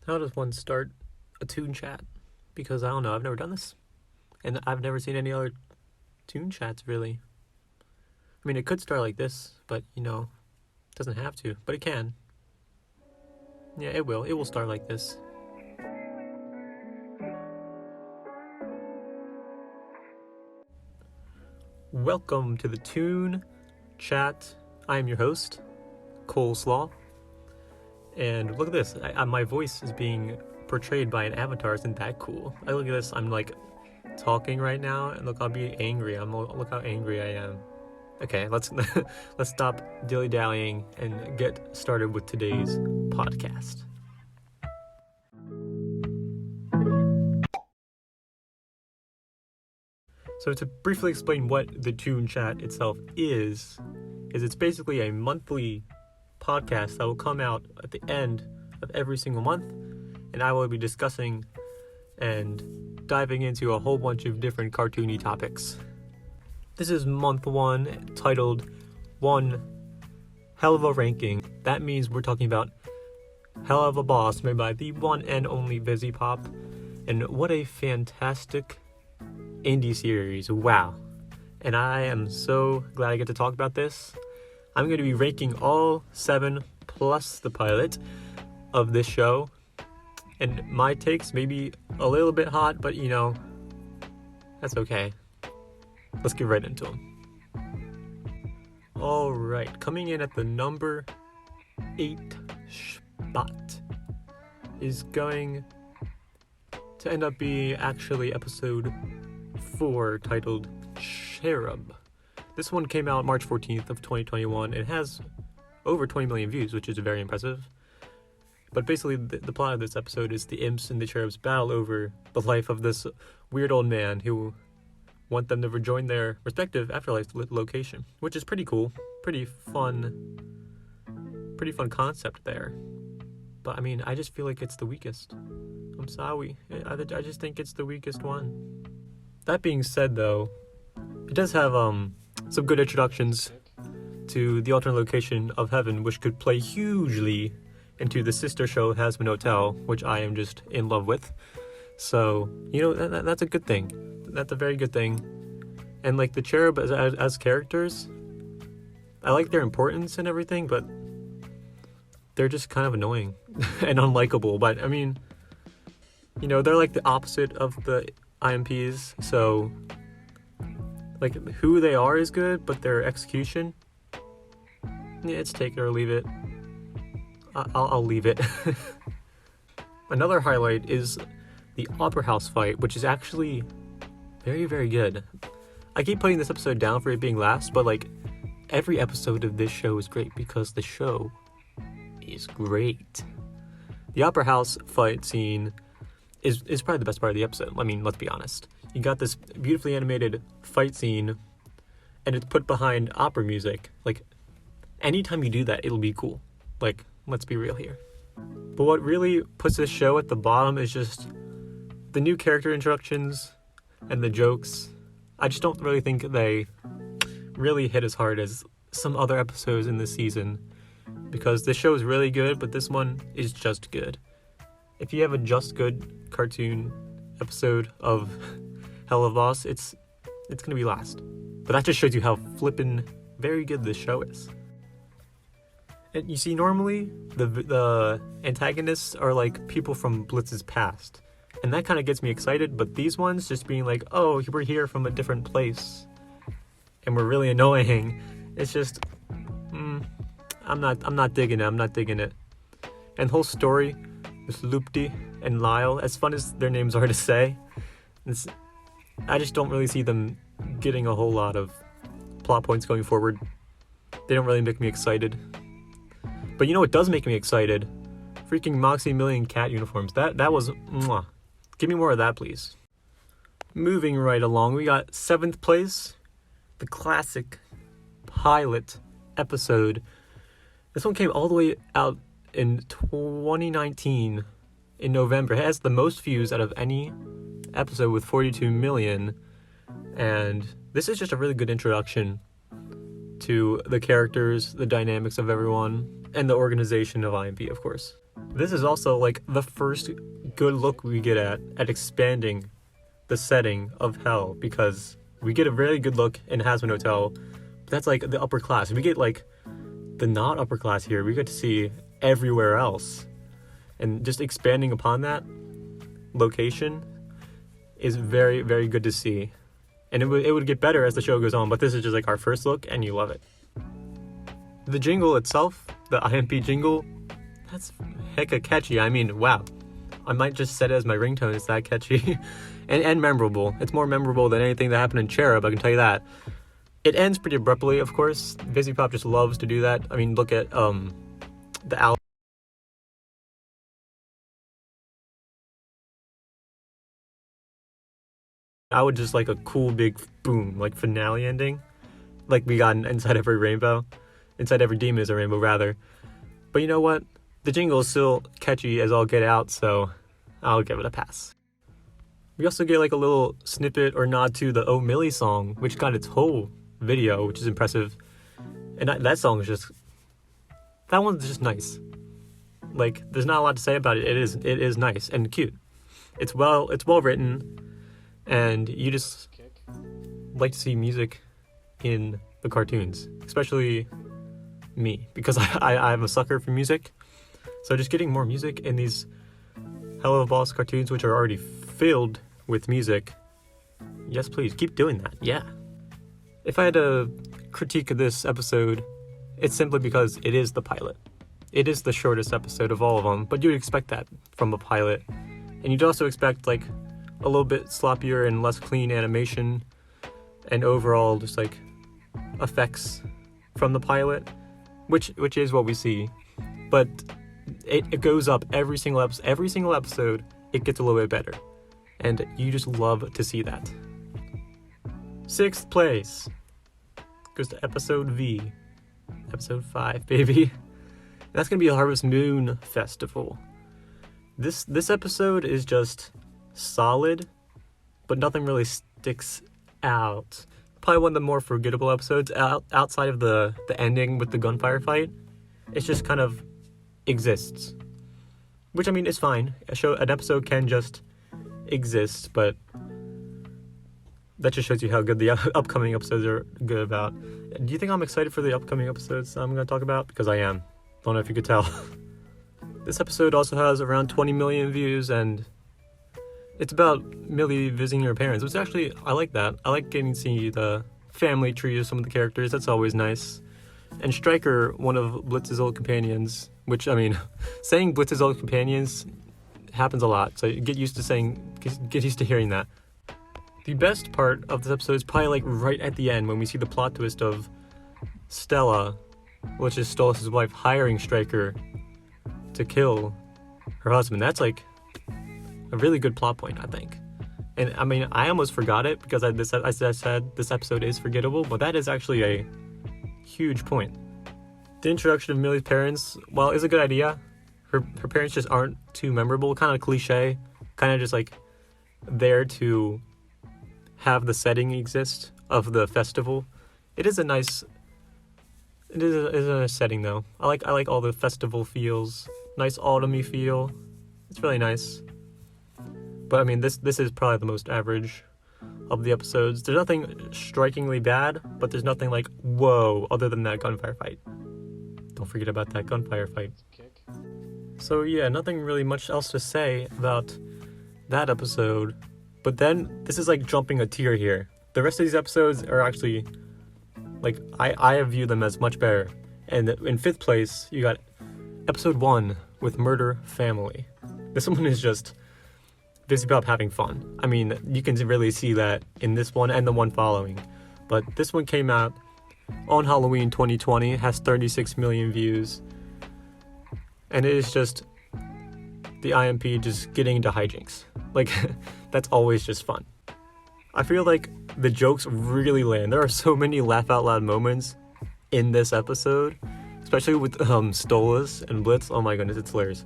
How does one start a Toon Chat? Because I don't know, I've never done this. And I've never seen any other Toon Chats, really. I mean, it could start like this, but, it doesn't have to. But it can. Yeah, it will. It will start like this. Welcome to the Toon Chat. I am your host, Coleslaw. And look at this. My voice is being portrayed by an avatar. Isn't that cool? Look at this. I'm talking right now, and look, I'll be angry. Look how angry I am. Okay, let's stop dilly-dallying and get started with today's podcast. So to briefly explain what the Toon Chat itself is it's basically a monthly podcast that will come out at the end of every single month, and I will be discussing and diving into a whole bunch of different cartoony topics. This is month 1, titled 1 Helluva Ranking. That means we're talking about Helluva Boss, made by the one and only VisiPop, and what a fantastic indie series. Wow. And I am so glad I get to talk about this. I'm going to be ranking all 7 plus the pilot of this show. And my takes may be a little bit hot, but that's okay. Let's get right into them. Alright, coming in at the number 8 spot is going to end up being actually episode 4, titled Cherub. This one came out March 14th of 2021. It has over 20 million views, which is very impressive. But basically, the plot of this episode is the imps and the cherubs battle over the life of this weird old man who want them to rejoin their respective afterlife location, which is pretty cool. Pretty fun concept there. But I mean, I just feel like it's the weakest. I'm sorry. I just think it's the weakest one. That being said, though, it does have some good introductions to the alternate location of heaven, which could play hugely into the sister show Hazbin Hotel, which I am just in love with. So, that's a good thing. That's a very good thing. And the cherub as characters, I like their importance and everything, but they're just kind of annoying and unlikable. But I mean, they're the opposite of the IMPs, so who they are is good, but their execution, it's take it or leave it. I'll leave it. Another highlight is the Opera House fight, which is actually very, very good. I keep putting this episode down for it being last, but every episode of this show is great because the show is great. The Opera House fight scene is probably the best part of the episode. I mean, let's be honest. You got this beautifully animated fight scene, and it's put behind opera music. Anytime you do that, it'll be cool. Let's be real here. But what really puts this show at the bottom is just the new character introductions and the jokes. I just don't really think they really hit as hard as some other episodes in this season, because this show is really good, but this one is just good. If you have a just good cartoon episode of Helluva Boss, it's gonna be last. But that just shows you how flippin' very good this show is. And you see, normally the antagonists are people from Blitz's past, and that kind of gets me excited. But these ones just being oh, we're here from a different place, and we're really annoying. It's just, I'm not digging it. I'm not digging it. And the whole story with Lupti and Lyle, as fun as their names are to say, I just don't really see them getting a whole lot of plot points going forward. They don't really make me excited. But what does make me excited? Freaking Moxie Million cat uniforms. That was mwah. Give me more of that, please. Moving right along, we got 7th place, the classic pilot episode. This one came all the way out in 2019 in November. It has the most views out of any episode with 42 million. And this is just a really good introduction to the characters, the dynamics of everyone. and the organization of IMP, of course. This is also like the first good look we get at expanding the setting of Hell, because we get a very good look in Hazbin Hotel. That's like the upper class. We get like the not upper class here. We get to see everywhere else, and just expanding upon that location is very, very good to see. And it would get better as the show goes on, but this is just like our first look, and you love it. The jingle itself, the IMP jingle, that's hecka catchy. I mean, wow. I might just set it as my ringtone. It's that catchy and memorable. It's more memorable than anything that happened in Cherub, I can tell you that. It ends pretty abruptly, of course. Busy Pop just loves to do that. I mean, look at the album. I would just like a cool big boom, like finale ending, like we got Inside Every Rainbow. Inside Every Demon is a rainbow, rather. But you know what? The jingle is still catchy as all get out, so I'll give it a pass. We also get like a little snippet or nod to the Oh Millie song, which got its whole video, which is impressive. And that song is just... that one's just nice. Like, there's not a lot to say about it. It is nice and cute. It's well written, and you just like to see music in the cartoons, especially me, because I'm a sucker for music. So just getting more music in these Helluva Boss cartoons, which are already filled with music, yes please, keep doing that, yeah. If I had a critique of this episode, it's simply because it is the pilot. It is the shortest episode of all of them, but you'd expect that from a pilot. And you'd also expect like a little bit sloppier and less clean animation, and overall just like effects from the pilot, which is what we see. But it goes up every single episode. It gets a little bit better, and you just love to see that. 6th place goes to episode V, episode 5, baby. And that's gonna be a Harvest Moon Festival. This episode is just solid, but nothing really sticks out. Probably one of the more forgettable episodes outside of the ending with the gunfire fight. It just kind of exists, which I mean is fine. An episode can just exist, but that just shows you how good the upcoming episodes are good about. Do you think I'm excited for the upcoming episodes I'm going to talk about? Because I am. Don't know if you could tell. This episode also has around 20 million views, and it's about Millie visiting her parents, which actually, I like that. I like getting to see the family tree of some of the characters. That's always nice. And Stryker, one of Blitz's old companions, which, I mean, saying Blitz's old companions happens a lot, so get used to hearing that. The best part of this episode is probably like right at the end when we see the plot twist of Stella, which is Stolas' wife, hiring Stryker to kill her husband. That's like a really good plot point, I think. And I mean, I almost forgot it because I said this episode is forgettable, but that is actually a huge point. The introduction of Millie's parents, while is a good idea, her parents just aren't too memorable, kind of cliche, kind of just like there to have the setting exist of the festival. It is a nice setting though. I like all the festival feels, nice autumny feel. It's really nice. But I mean, this is probably the most average of the episodes. There's nothing strikingly bad, but there's nothing like whoa other than that gunfire fight. Don't forget about that gunfire fight. So yeah, nothing really much else to say about that episode. But then this is like jumping a tier here. The rest of these episodes are actually like I view them as much better. And in 5th place, you got episode 1 with Murder Family. This one is just Busy Pop having fun. I mean, you can really see that in this one and the one following. But this one came out on Halloween 2020, has 36 million views. And it is just the IMP just getting into hijinks. Like, that's always just fun. I feel like the jokes really land. There are so many laugh out loud moments in this episode, especially with Stolas and Blitz. Oh my goodness, it's hilarious.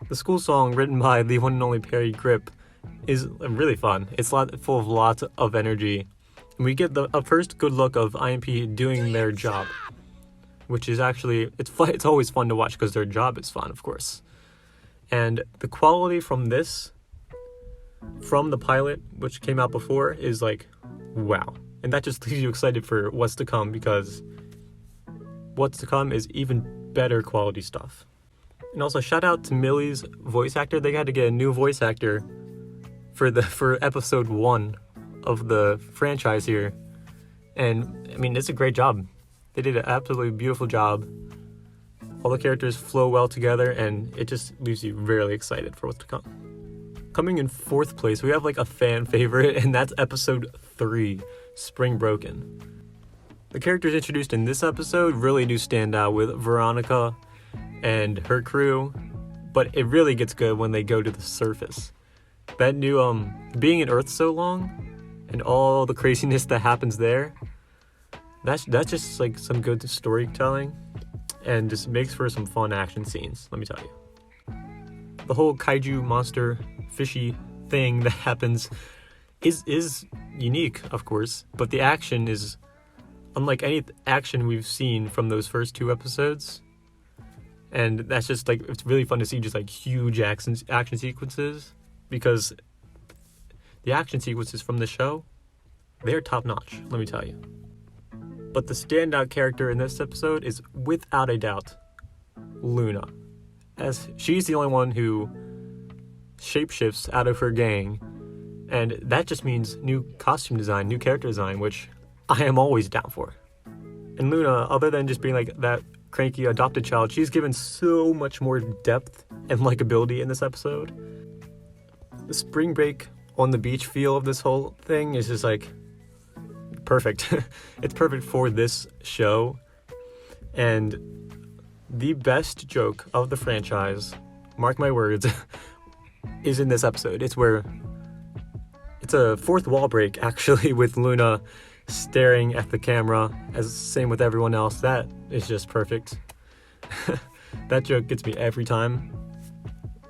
The school song written by the one and only Perry Grip is really fun. It's full of lots of energy. And we get a first good look of IMP doing their job. which is actually, it's fun. It's always fun to watch because their job is fun, of course. And the quality from this, from the pilot, which came out before, is like, wow. And that just leaves you excited for what's to come, because what's to come is even better quality stuff. And also, shout out to Millie's voice actor. They had to get a new voice actor for episode 1 of the franchise here. And, I mean, it's a great job. They did an absolutely beautiful job. All the characters flow well together, and it just leaves you really excited for what's to come. Coming in 4th place, we have like a fan favorite, and that's episode 3, Spring Broken. The characters introduced in this episode really do stand out, with Veronica and her crew, but it really gets good when they go to the surface. That new, being in Earth so long, and all the craziness that happens there, that's just like some good storytelling, and just makes for some fun action scenes, let me tell you. The whole kaiju monster fishy thing that happens is unique, of course, but the action is unlike any action we've seen from those first 2 episodes. And that's just like, it's really fun to see just like huge action sequences, because the action sequences from the show, they're top notch, let me tell you. But the standout character in this episode is without a doubt Luna, as she's the only one who shapeshifts out of her gang, and that just means new costume design, new character design, which I am always down for. And Luna, other than just being like that cranky adopted child, she's given so much more depth and likability in this episode. The spring break on the beach feel of this whole thing is just like perfect. It's perfect for this show. And the best joke of the franchise, mark my words, is in this episode. It's a fourth wall break, actually, with Luna staring at the camera, as same with everyone else. That is just perfect. That joke gets me every time,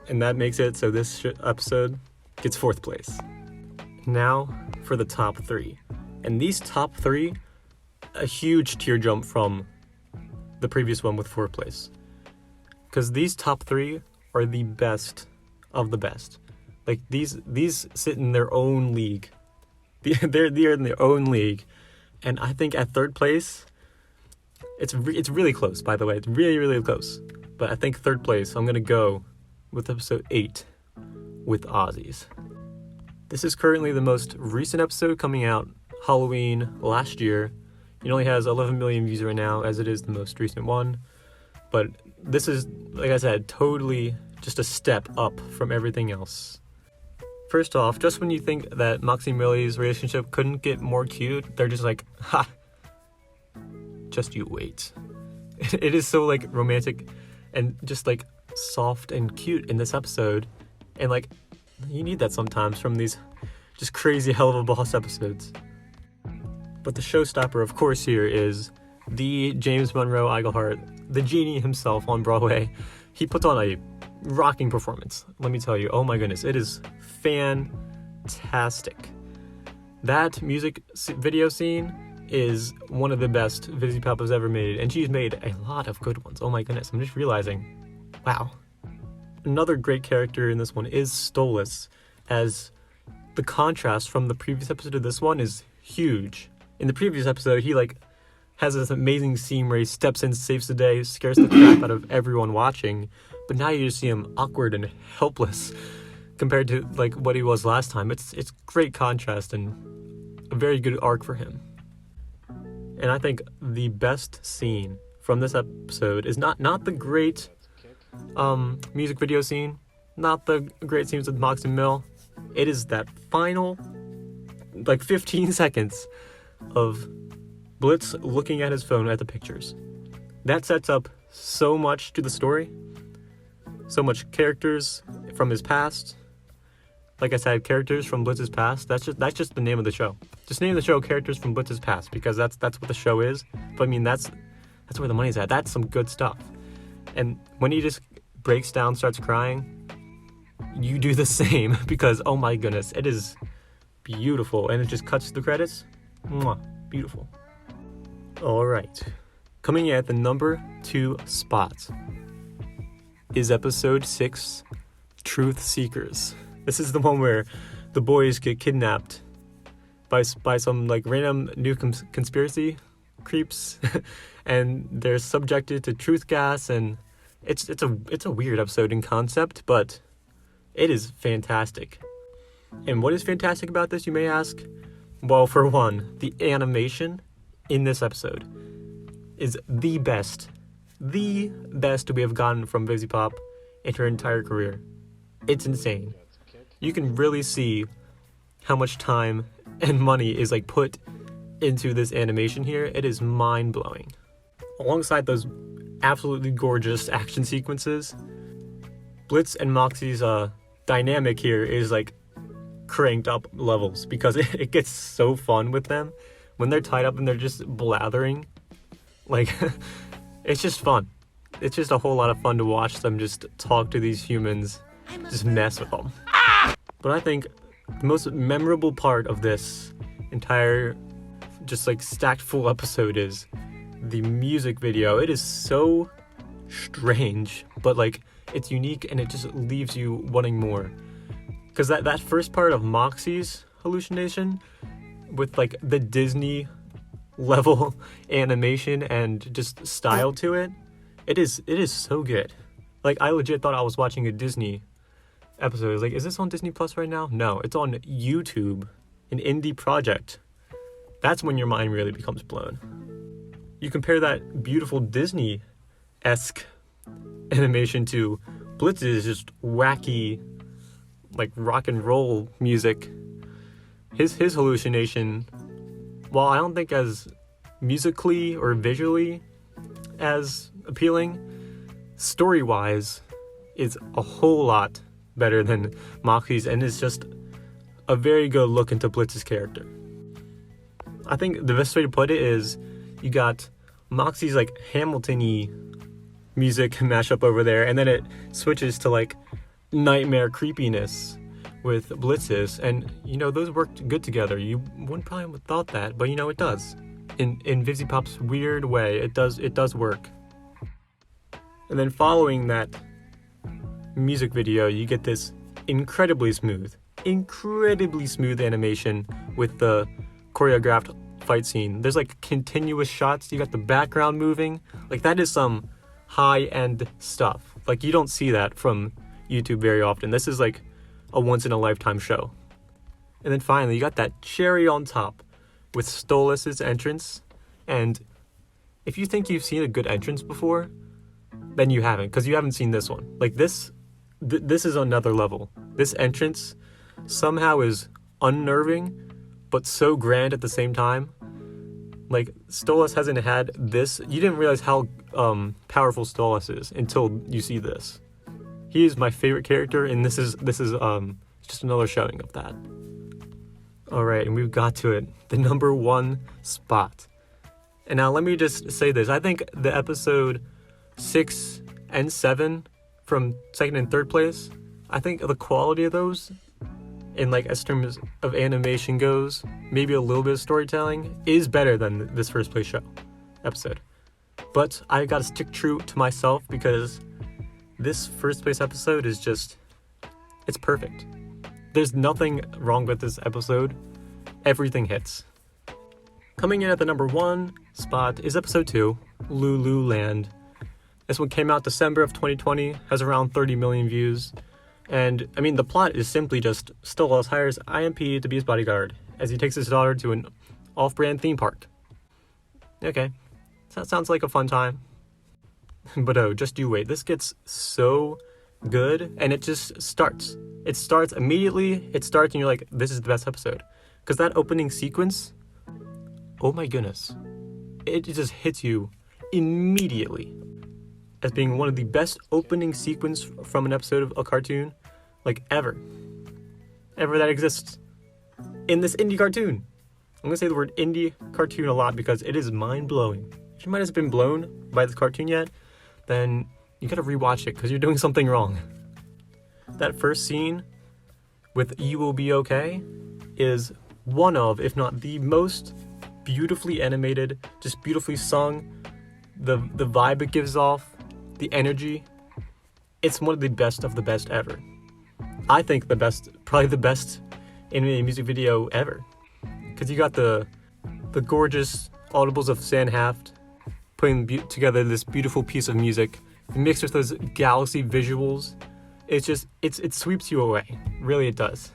and that makes it so this episode gets 4th place. Now for the top 3, and these top 3, a huge tear jump from the previous one with 4th place, because these top 3 are the best of the best. Like, these sit in their own league. They're in their own league. And I think at 3rd place, it's really close, by the way. It's really, really close. But I think 3rd place, I'm going to go with episode 8 with Ozzy's. This is currently the most recent episode, coming out Halloween last year. It only has 11 million views right now, as it is the most recent one. But this is, like I said, totally just a step up from everything else. First off, just when you think that Moxie and Millie's relationship couldn't get more cute, they're just like, ha! Just you wait. It is so, like, romantic and just, like, soft and cute in this episode. And, like, you need that sometimes from these just crazy Helluva Boss episodes. But the showstopper, of course, here is the James Monroe Iglehart, the genie himself on Broadway. He puts on a rocking performance, let me tell you. Oh my goodness, it is fantastic. That music video scene is one of the best Vizzy Papa's ever made, and she's made a lot of good ones. Oh my goodness, I'm just realizing, wow. Another great character in this one is Stolas, as the contrast from the previous episode to this one is huge. In the previous episode, he has this amazing scene where he steps in, saves the day, scares the crap out of everyone watching, but now you just see him awkward and helpless compared to what he was last time. It's great contrast and a very good arc for him. And I think the best scene from this episode is not the great music video scene, not the great scenes with Mox and Mill. It is that final 15 seconds of Blitz looking at his phone at the pictures. That sets up so much to the story, so much characters from his past. Like I said, characters from Blitz's past. That's just the name of the show. Just name the show Characters from Blitz's Past, because that's what the show is. But I mean, that's where the money's at. That's some good stuff. And when he just breaks down, starts crying, you do the same, because oh my goodness, it is beautiful. And it just cuts to the credits. Mwah, beautiful. All right, Coming in at the number 2 spot is episode 6, Truth Seekers. This is the one where the boys get kidnapped by some like random new conspiracy creeps, and they're subjected to truth gas, and it's a weird episode in concept, but it is fantastic. And what is fantastic about this, you may ask? Well, for one, the animation in this episode is the best we have gotten from VivziePop in her entire career. It's insane. You can really see how much time and money is like put into this animation here. It is mind-blowing. Alongside those absolutely gorgeous action sequences, Blitz and Moxie's dynamic here is like cranked up levels, because it gets so fun with them when they're tied up and they're just blathering. Like, it's just fun. It's just a whole lot of fun to watch them just talk to these humans, just mess with them. But I think the most memorable part of this entire just like stacked full episode is the music video. It is so strange, but like it's unique, and it just leaves you wanting more. Because that first part of Moxie's hallucination with like the Disney level animation and just style to it, it is so good. Like, I legit thought I was watching a Disney episode. I was like, is this on Disney Plus right now? No, it's on YouTube, an indie project. That's when your mind really becomes blown. You compare that beautiful Disney-esque animation to Blitz's just wacky, like, rock and roll music. His hallucination, while I don't think as musically or visually as appealing, story-wise, is a whole lot better than Moxie's, and is just a very good look into Blitz's character. I think the best way to put it is you got Moxie's like Hamilton-y music mashup over there, and then it switches to like nightmare creepiness with Blitz's, and you know, those worked good together. You wouldn't probably have thought that, but you know, it does. In VivziePop's weird way, it does work. And then following that music video, you get this incredibly smooth animation with the choreographed fight scene. There's like continuous shots. You got the background moving. Like, that is some high-end stuff. Like, you don't see that from YouTube very often. This is like a once-in-a-lifetime show. And then finally, you got that cherry on top with Stolas's entrance. And if you think you've seen a good entrance before, then you haven't, because you haven't seen this one. Like, this is another level. This entrance somehow is unnerving, but so grand at the same time. Like, Stolas hasn't had this. You didn't realize how powerful Stolas is until you see this. He is my favorite character, and this is just another showing of that. Alright, and we've got to it. The number 1 spot. And now let me just say this. I think the episode 6 and 7 from second and third place, I think the quality of those, in like as terms of animation goes, maybe a little bit of storytelling, is better than this first place show episode. But I gotta stick true to myself, because this first place episode is just, it's perfect. There's nothing wrong with this episode. Everything hits. Coming in at the number 1 spot is episode 2, Lululand. This one came out December of 2020, has around 30 million views. And, I mean, the plot is simply just Stolas hires IMP to be his bodyguard as he takes his daughter to an off-brand theme park. Okay, so that sounds like a fun time. But oh, just you wait. This gets so good, and it just starts. It starts immediately. It starts, and you're like, this is the best episode. Because that opening sequence, oh my goodness, it just hits you immediately as being one of the best opening sequence from an episode of a cartoon, like ever that exists in this indie cartoon. I'm gonna say the word indie cartoon a lot because it is mind-blowing. If you might have been blown by this cartoon yet, then you gotta rewatch it because you're doing something wrong. That first scene with "You Will Be Okay" is one of, if not the most beautifully animated, just beautifully sung the vibe it gives off, the energy, it's one of the best ever. I think probably the best animated music video ever. Because you got the gorgeous audibles of Sanhaft putting together this beautiful piece of music mixed with those galaxy visuals. It sweeps you away. Really, it does.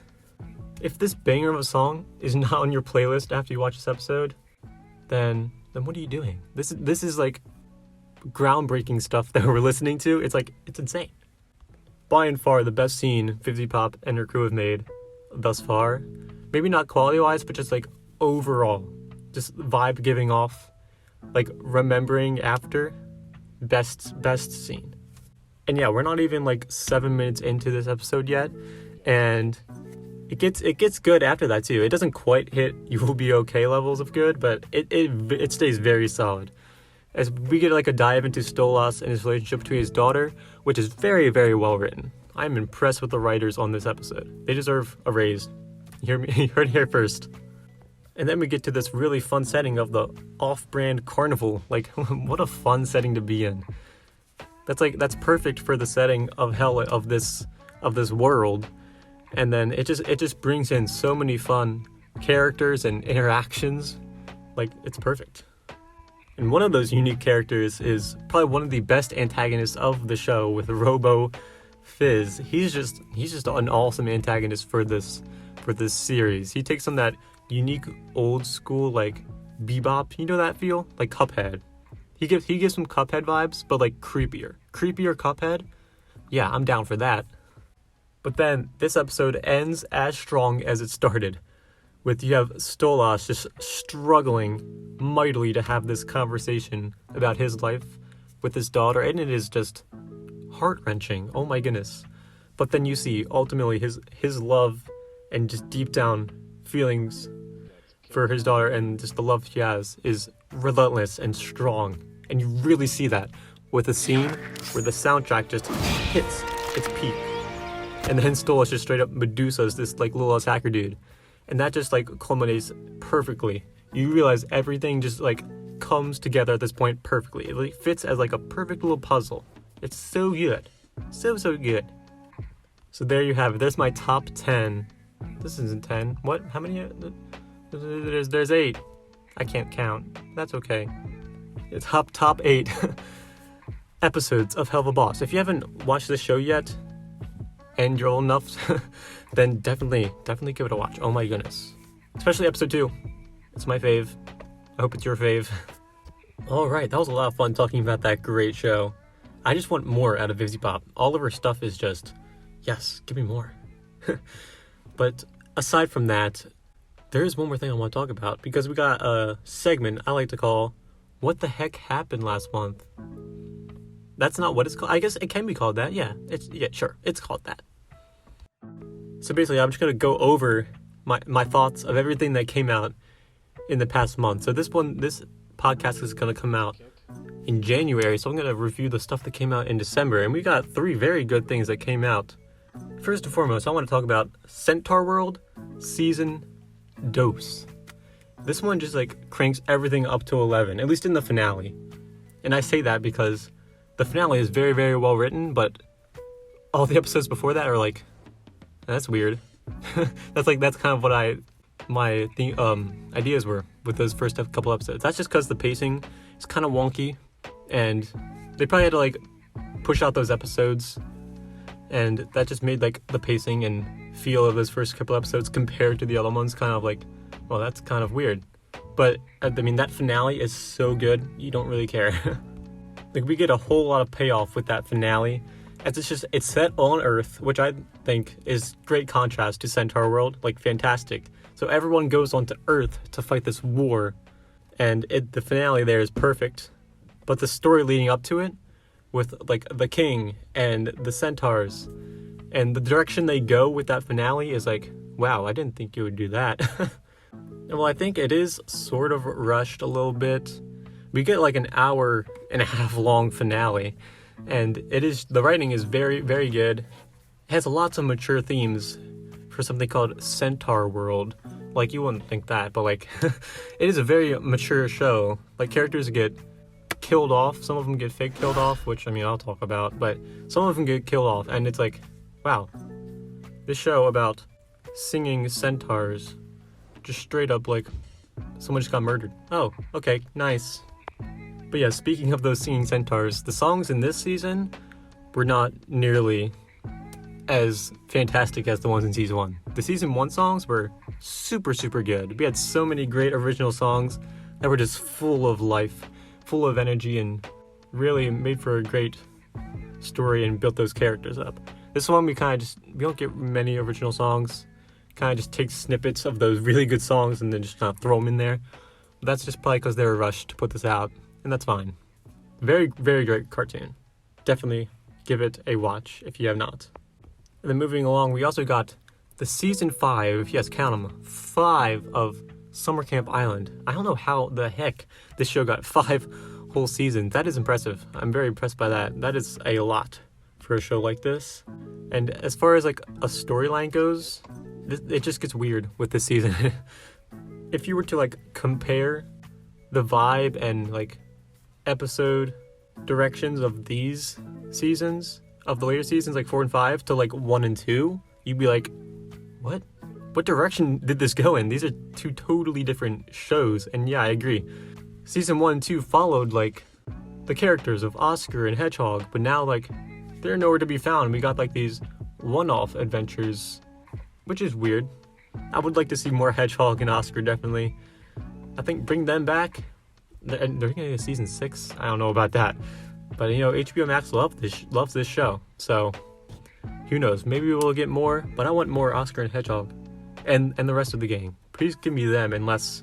If this banger of a song is not on your playlist after you watch this episode, then what are you doing? This is like groundbreaking stuff that we're listening to. It's insane. By and far the best scene VivziePop and her crew have made thus far. Maybe not quality-wise, but just like overall, just vibe giving off, like remembering after, best scene. And yeah, we're not even like 7 minutes into this episode yet, and it gets good after that too. It doesn't quite hit "You Will Be Okay" levels of good, but it stays very solid. As we get like a dive into Stolas and his relationship to his daughter, which is very, very well written. I'm impressed with the writers on this episode. They deserve a raise. You heard it here first. And then we get to this really fun setting of the off-brand carnival. Like, what a fun setting to be in. That's perfect for the setting of hell of this world. And then it just brings in so many fun characters and interactions. Like, it's perfect. And one of those unique characters is probably one of the best antagonists of the show with Robo Fizz. He's just an awesome antagonist for this series. He takes on that unique old school like bebop, you know that feel? Like Cuphead. He gives some Cuphead vibes, but like creepier Cuphead. Yeah, I'm down for that. But then this episode ends as strong as it started. You have Stolas just struggling mightily to have this conversation about his life with his daughter, and it is just heart-wrenching. Oh my goodness. But then you see ultimately his love and just deep down feelings for his daughter, and just the love he has is relentless and strong. And you really see that with a scene where the soundtrack just hits its peak. And then Stolas just straight up Medusas this like little ass hacker dude. And that just like culminates perfectly. You realize everything just like comes together at this point perfectly. It like fits as like a perfect little puzzle. It's so good. So good. So there you have it. There's my top 10. This isn't 10. What? How many? There's 8. I can't count. That's okay. It's top 8 episodes of Helluva Boss. If you haven't watched this show yet, and you're old enough, then definitely give it a watch. Oh my goodness. Especially episode 2. It's my fave. I hope it's your fave. Alright, that was a lot of fun talking about that great show. I just want more out of VivziePop. All of her stuff is just, yes, give me more. But aside from that, there is one more thing I want to talk about, because we got a segment I like to call What the Heck Happened Last Month? That's not what it's called. I guess it can be called that. Yeah, sure. It's called that. So basically, I'm just going to go over my thoughts of everything that came out in the past month. So this podcast is going to come out in January. So I'm going to review the stuff that came out in December. And we got 3 very good things that came out. First and foremost, I want to talk about Centaur World Season Dose. This one just like cranks everything up to 11, at least in the finale. And I say that because the finale is very, very well written, but all the episodes before that are like, that's weird. that's kind of what my ideas were with those first couple episodes. That's just because the pacing is kind of wonky, and they probably had to like push out those episodes, and that just made like the pacing and feel of those first couple episodes compared to the other ones kind of like, well, that's kind of weird. But I mean, that finale is so good, you don't really care. Like, we get a whole lot of payoff with that finale, as it's set on Earth, which I think is great contrast to Centaur World, like fantastic. So everyone goes onto Earth to fight this war, and the finale there is perfect. But the story leading up to it, with like the king and the centaurs, and the direction they go with that finale is like, wow, I didn't think you would do that. And well, I think it is sort of rushed a little bit. We get like an hour and a half long finale, and the writing is very, very good. It has lots of mature themes for something called Centaur World. Like, you wouldn't think that, but like, it is a very mature show. Like, characters get killed off. Some of them get fake killed off, which, I mean, I'll talk about. But some of them get killed off, and it's like, wow. This show about singing centaurs, just straight up, like, someone just got murdered. Oh, okay, nice. But yeah, speaking of those singing centaurs, the songs in this season were not nearly as fantastic as the ones in season 1. The season 1 songs were super, super good. We had so many great original songs that were just full of life, full of energy, and really made for a great story and built those characters up. This one, we don't get many original songs. Kind of just take snippets of those really good songs and then just kind of throw them in there. But that's just probably because they were rushed to put this out, and that's fine. Very, very great cartoon. Definitely give it a watch if you have not. And then moving along, we also got the season 5, yes, count them, 5 of Summer Camp Island. I don't know how the heck this show got 5 whole seasons. That is impressive. I'm very impressed by that. That is a lot for a show like this. And as far as like a storyline goes, it just gets weird with this season. If you were to like compare the vibe and like episode directions of these seasons, of the later seasons, like 4 and 5 to like 1 and 2, you'd be like, what direction did this go in? These are 2 totally different shows. And yeah, I agree. Season 1 and 2 followed like the characters of Oscar and Hedgehog, but now like they're nowhere to be found. We got like these one-off adventures, which is weird. I would like to see more Hedgehog and Oscar, definitely. I think bring them back. They're gonna get a season 6. I don't know about that, but you know, HBO Max loves this show, so who knows? Maybe we'll get more. But I want more Oscar and Hedgehog, and the rest of the gang. Please give me them, and less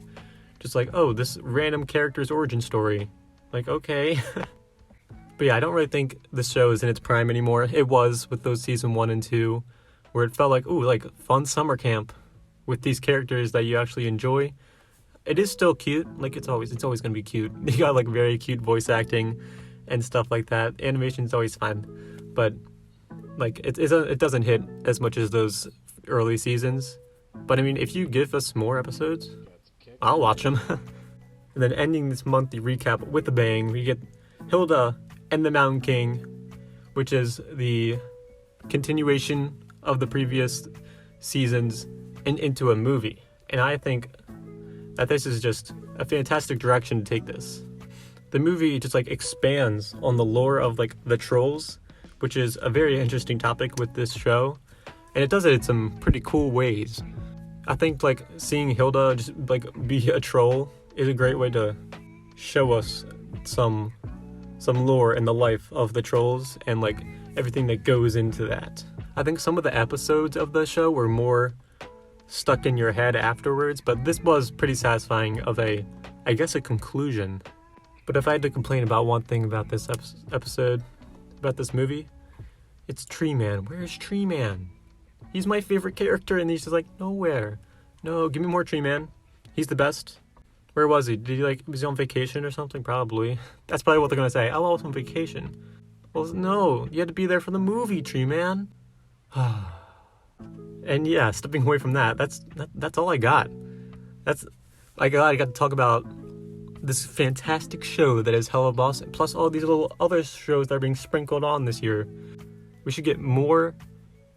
just like, oh, this random character's origin story. Like, okay. But yeah, I don't really think this show is in its prime anymore. It was with those season 1 and 2, where it felt like, ooh, like fun summer camp with these characters that you actually enjoy. It is still cute. Like it's always gonna be cute. You got like very cute voice acting and stuff like that. Animation is always fun, but like it doesn't hit as much as those early seasons. But I mean, if you give us more episodes, I'll watch them. And then ending this monthly recap with a bang, we get Hilda and the Mountain King, which is the continuation of the previous seasons and into a movie. And I think that this is just a fantastic direction to take this. The movie just like expands on the lore of like the trolls, which is a very interesting topic with this show, and it does it in some pretty cool ways. I think like seeing Hilda just like be a troll is a great way to show us some lore in the life of the trolls and like everything that goes into that. I think some of the episodes of the show were more stuck in your head afterwards, but this was pretty satisfying of a conclusion. But if I had to complain about one thing about this episode, about this movie, it's Tree Man. Where's Tree Man? He's my favorite character, and he's just like, nowhere. No, give me more Tree Man. He's the best. Where was he? Was he on vacation or something? Probably. That's probably what they're gonna say. Oh, I was on vacation. Well, no, you had to be there for the movie, Tree Man. And yeah, stepping away from that, that's all I got. I got to talk about this fantastic show that is Helluva Boss, plus all these little other shows that are being sprinkled on this year. We should get more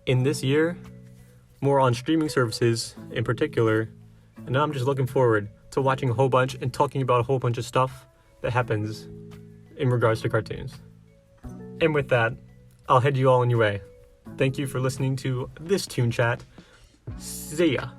in this year, more on streaming services in particular, and now I'm just looking forward to watching a whole bunch and talking about a whole bunch of stuff that happens in regards to cartoons. And with that, I'll head you all on your way. Thank you for listening to this Toon Chat. See ya.